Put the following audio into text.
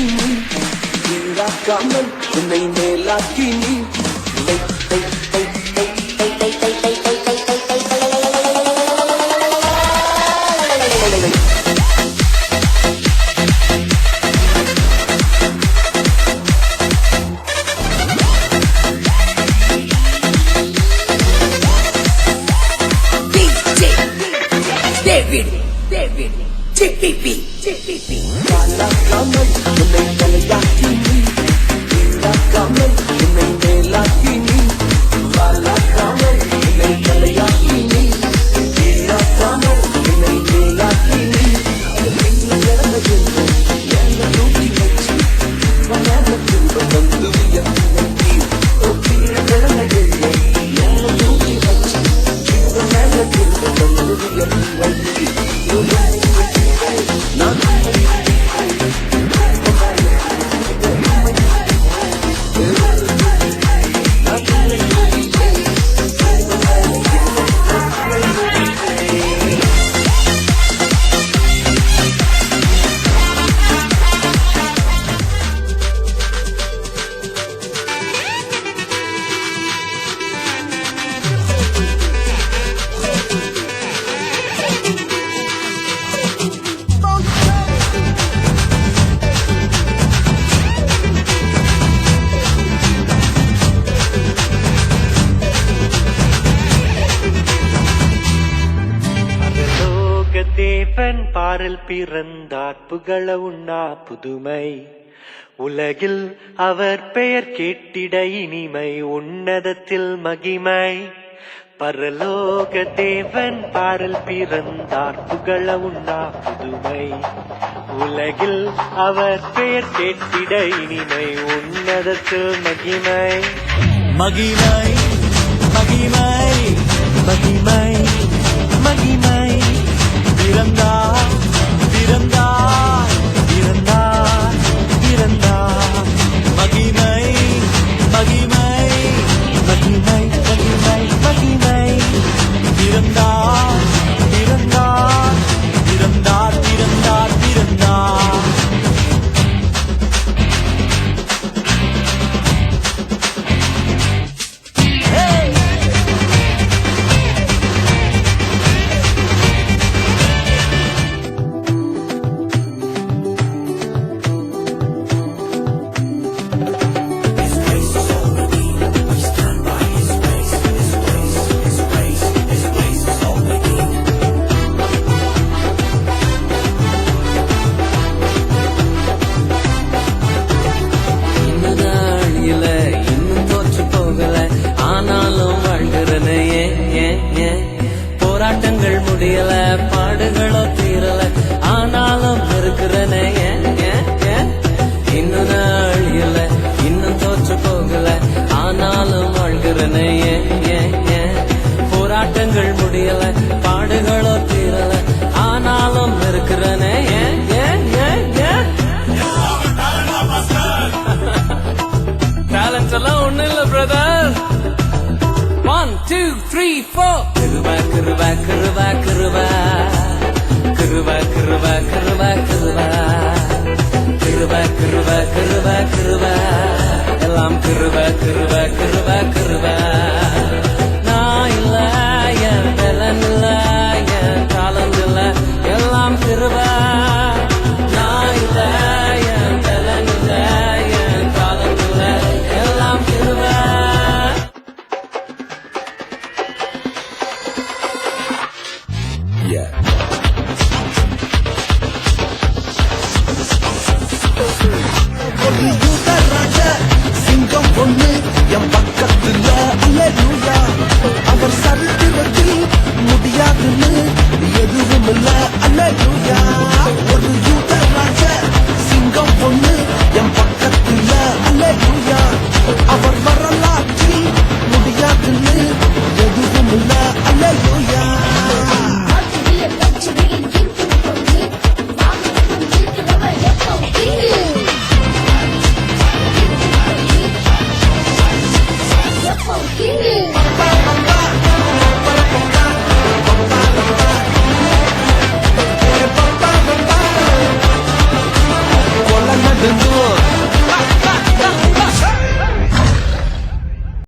நீ கீழாக்காமல் உன்னை மேலாக்கி நீ David, TPP. காலாக்காமல் உன்னை தலையாக்கி நீ கீழாக்காமல் உன்னை மேலாக்கி நீ வாலாக்காமல் உன்னை தலையாக்கி நீ கீழாக்காமல் உன்னை மேலாக்கி நீ என்ன நோக்கி வச்சு வந்து வியக்கி கீழே கிழமை என்ன நோக்கி வச்சு மேல வந்து வியக்கி தேவன் பாரில் பிறந்தார் புகழ உண்ணா புதுமை உலகில் அவர் பெயர் கேட்டிட இனிமை உன்னதத்தில் மகிமை பரலோக தேவன் பாரில் பிறந்தார் புகழ உண்ணா புதுமை உலகில் அவர் பெயர் கேட்டிட இனிமை உன்னதத்தில் மகிமை மகிமை மகிமை மகிமை மகிமை பிறந்தார் பிறந்தார் பிறந்தார் பிறந்தார் மகிமை மகிமை மகிமை மகிமை மகிமை பிறந்தார் பிறந்தார் பிறந்தார் பிறந்தார் பிறந்தார் போராட்டங்கள் முடியல பாடுகளோ தீரல ஆனாலும் இருக்கிறனே இன்னும் நாள் இல்ல இன்னும் தோற்று போகல ஆனாலும் வாழ்கிறனே போராட்டங்கள் முடியல பாடுகளோ தீரல ஆனாலும் இருக்கிறனே டேலண்ட் எல்லாம் ஒண்ணு இல்ல பிரதர் 1 2 3 4 கிருபா கிருபா கிருபா கிருபா கிருபா கிருபா கிருபா கிருபா கிருபா கிருபா கிருபா கிருபா எல்லாம் கிருபா கிருபா கிருபா கிருபா நான் இல்ல என் பலன் இல்ல என் காலம் இல்ல எல்லாம் கிருபா நான் இல்ல என் பலன் இல்ல என் காலம் இல்ல எல்லாம் கிருபா சிங்கம் ஒண்ணு என் பக்கத்துல அல்லேலூயா அவர் சரித்திரத்தில் முடியாதுன்னு எதுவும் இல்ல அல்லேலூயா